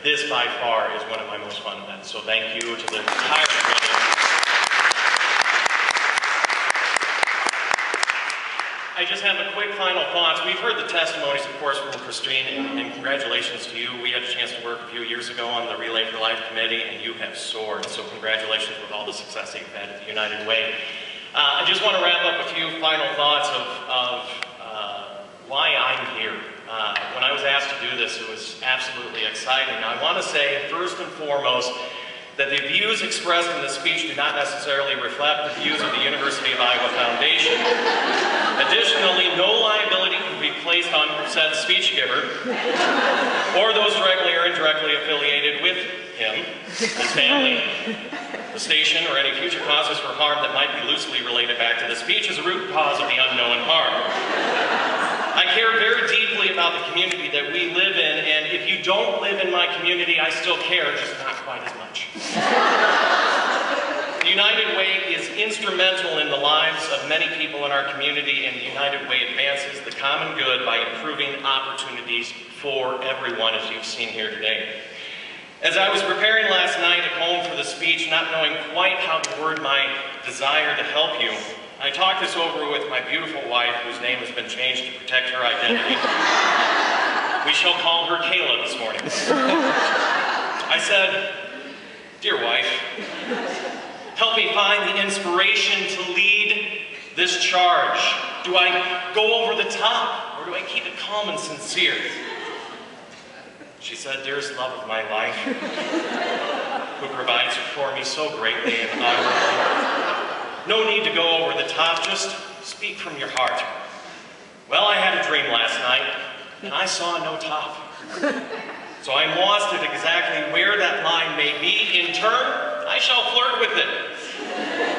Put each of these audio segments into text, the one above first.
this by far is one of my most fun events. So thank you to the entire community. I just have a quick final thoughts. We've heard the testimonies, of course, from Christine, and congratulations to you. We had a chance to work a few years ago on the Relay for Life Committee, and you have soared. So congratulations with all the success that you've had at the United Way. I just want to wrap up a few final thoughts of why I'm here. When I was asked to do this, it was absolutely exciting. I want to say, first and foremost, that the views expressed in this speech do not necessarily reflect the views of the University of Iowa Foundation. Additionally, no liability can be placed on said speech giver or those directly or indirectly affiliated with him, his family, the station, or any future causes for harm that might be loosely related back to the speech as a root cause of the unknown harm. I care very deeply about the community that we live in, and if you don't live in my community, I still care, just not quite as much. The United Way is instrumental in the lives of many people in our community, and the United Way advances the common good by improving opportunities for everyone, as you've seen here today. As I was preparing last night at home for the speech, not knowing quite how to word my desire to help you, I talked this over with my beautiful wife, whose name has been changed to protect her identity. We shall call her Kayla this morning. I said, "Dear wife, help me find the inspiration to lead this charge. Do I go over the top, or do I keep it calm and sincere?" She said, "Dearest love of my life, who provides for me so greatly and honorably, no need to go over the top, just speak from your heart." Well, I had a dream last night, and I saw no top. So I'm lost at exactly where that line may be. In turn, I shall flirt with it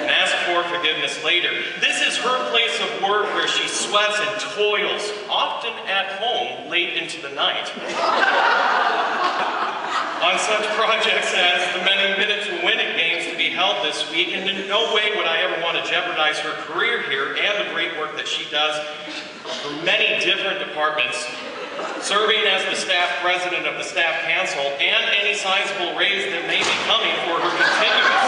and ask for forgiveness later. This is her place of work where she sweats and toils, often at home late into the night. On such projects as the many Minute to Win It games to be held this week, and in no way would I ever want to jeopardize her career here and the great work that she does for many different departments, serving as the staff president of the staff council, and any sizable raise that may be coming for her continuous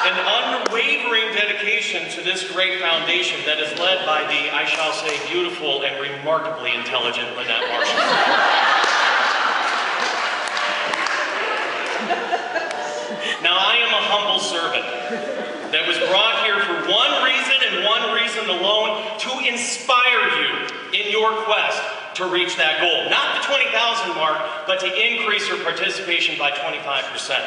and unwavering dedication to this great foundation that is led by the, I shall say, beautiful and remarkably intelligent Lynette Marshall. Now, I am a humble servant that was brought here for one reason and one reason alone: to inspire you in your quest to reach that goal. Not the 20,000 mark, but to increase your participation by 25%.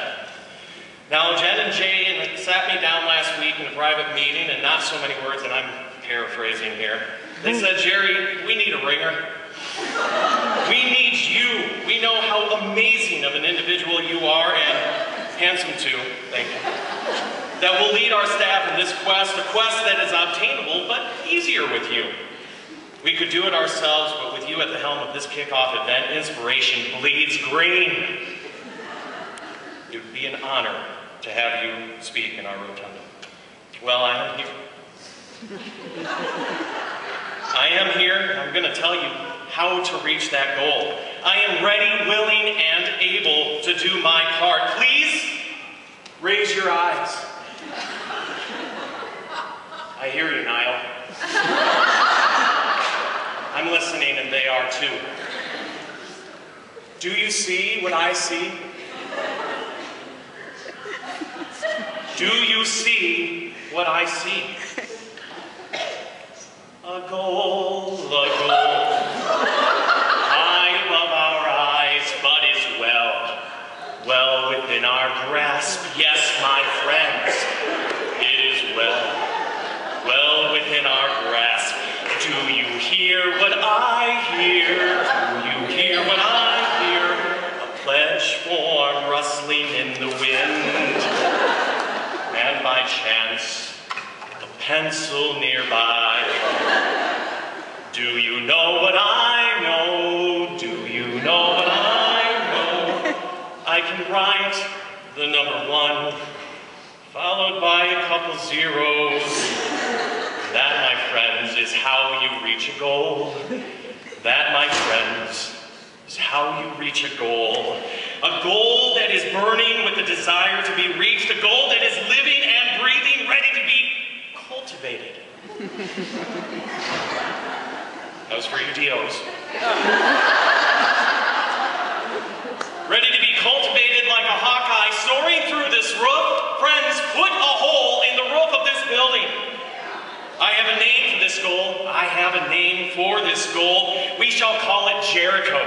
Now, Jen and Jay sat me down last week in a private meeting, and not so many words, and I'm paraphrasing here. They said, "Jerry, we need a ringer. We need you. We know how amazing of an individual you are, and handsome too, thank you, that will lead our staff in this quest, a quest that is obtainable, but easier with you. We could do it ourselves, but with you at the helm of this kickoff event, inspiration bleeds green. It would be an honor to have you speak in our rotunda." Well, I am here. I am here, and I'm going to tell you how to reach that goal. I am ready, willing, and able to do my part. Please raise your eyes. I hear you, Niall. I'm listening, and they are too. Do you see what I see? Do you see what I see? A goal, high above our eyes, but is well within our grasp. Yes, my friends, it is well within our grasp. Do you hear what I hear? Do you hear what I hear? A pledge form rustling in the wind, and by chance, a pencil nearby. Do you know what I know? Do you know what I know? I can write the number 1, followed by a couple zeros. That, my friends, is how you reach a goal. That, my friends, is how you reach a goal. A goal that is burning with the desire to be reached. A goal that is living and breathing, ready to be cultivated. That was for you DOs. Ready to be cultivated like a Hawkeye soaring through this roof. Friends, put a hole in the roof of this building. I have a name for this goal. I have a name for this goal. We shall call it Jericho.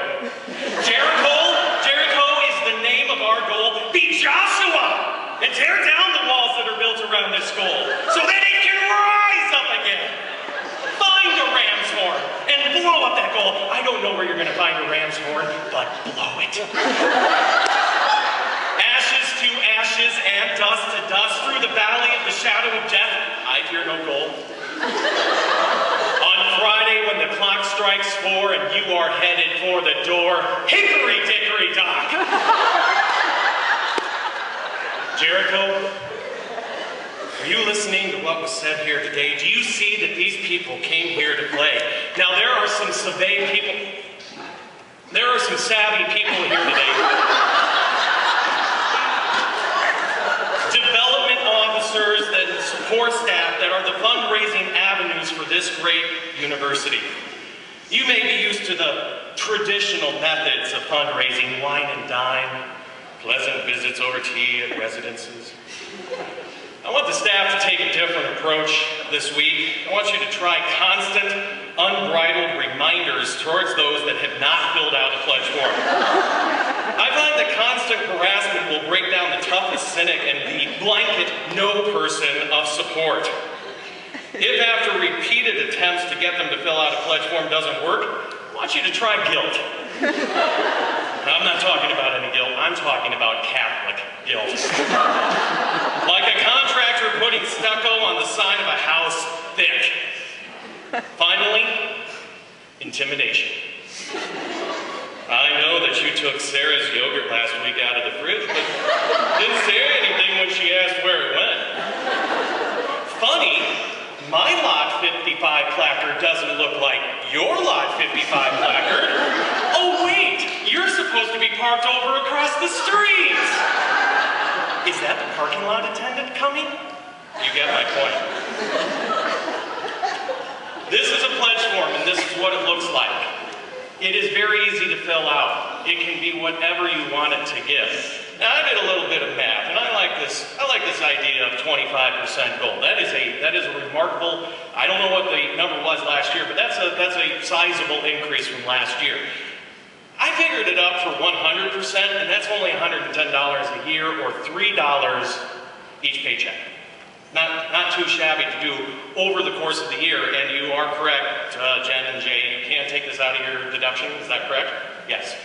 Jericho is the name of our goal. Be Joshua and tear down the walls that are built around this goal so that it can rise up again. Find a ram's horn and blow up that goal. I don't know where you're going to find a ram's horn, but blow it. Ashes to ashes and dust to dust through the valley of the shadow of death. I fear no goal. On Friday when the clock strikes 4 and you are headed for the door, hickory dickory dock. Jericho, are you listening to what was said here today? Do you see that these people came here to play? Now there are some savvy people. There are some savvy people here today. Development officers that support staff that are the fundraising avenues for this great university. You may be used to the traditional methods of fundraising, wine and dine, pleasant visits over tea at residences. I want the staff to take a different approach this week. I want you to try constant, unbridled reminders towards those that have not filled out a pledge form. I find that constant harassment will break down the toughest cynic and the blanket no person of support. If after repeated attempts to get them to fill out a pledge form doesn't work, I want you to try guilt. Now, I'm not talking about any guilt, I'm talking about Catholic guilt. Like a contractor putting stucco on the side of a house thick. Finally, intimidation. I know that you took Sarah's yogurt last week out of the fridge, but didn't say anything when she asked where it went. Funny, my Lot 55 placard doesn't look like your Lot 55 placard. Oh wait, you're supposed to be parked over across the street. Is that the parking lot attendant coming? You get my point. This is a pledge form, and this is what it looks like. It is very easy to fill out. It can be whatever you want it to give. Now, I did a little bit of math, and I like this idea of 25% gold. That is a remarkable, I don't know what the number was last year, but that's a sizable increase from last year. I figured it up for 100%, and that's only $110 a year, or $3 each paycheck. Not too shabby to do over the course of the year, and you are correct, Jen and Jay, you can't take this out of your deduction, is that correct? Yes.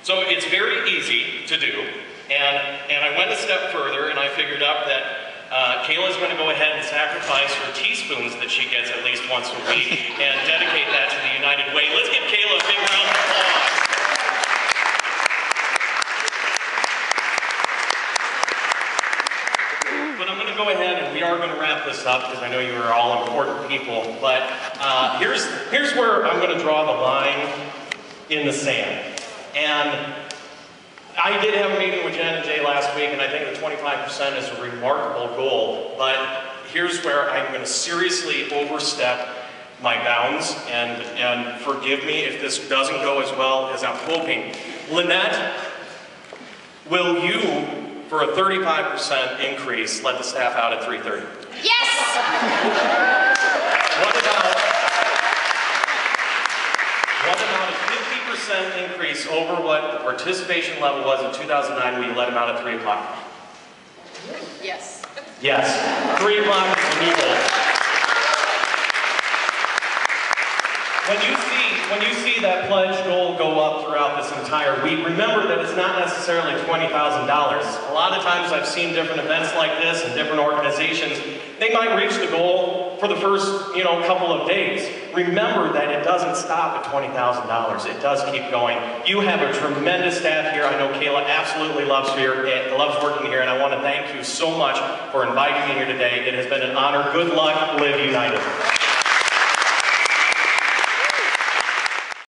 So it's very easy to do, and I went a step further, and I figured up that Kayla's going to go ahead and sacrifice her teaspoons that she gets at least once a week, and dedicate that to the United Way. Let's give Kayla a big round of applause. But I'm going to go ahead and we are going to wrap this up because I know you are all important people. But here's where I'm going to draw the line in the sand. And I did have a meeting with Jen and Jay last week, and I think the 25% is a remarkable goal. But here's where I'm going to seriously overstep my bounds, and forgive me if this doesn't go as well as I'm hoping. Lynette, will you, for a 35% increase, let the staff out at 3:30? Yes! What about a 50% increase over what the participation level was in 2009 when you let them out at 3 o'clock? Yes. Yes. 3 o'clock is the new goal. When you see that pledge goal go up throughout this entire week, remember that it's not necessarily $20,000. A lot of times I've seen different events like this and different organizations, they might reach the goal for the first, couple of days. Remember that it doesn't stop at $20,000. It does keep going. You have a tremendous staff here. I know Kayla absolutely loves working here, and I want to thank you so much for inviting me here today. It has been an honor. Good luck. Live United.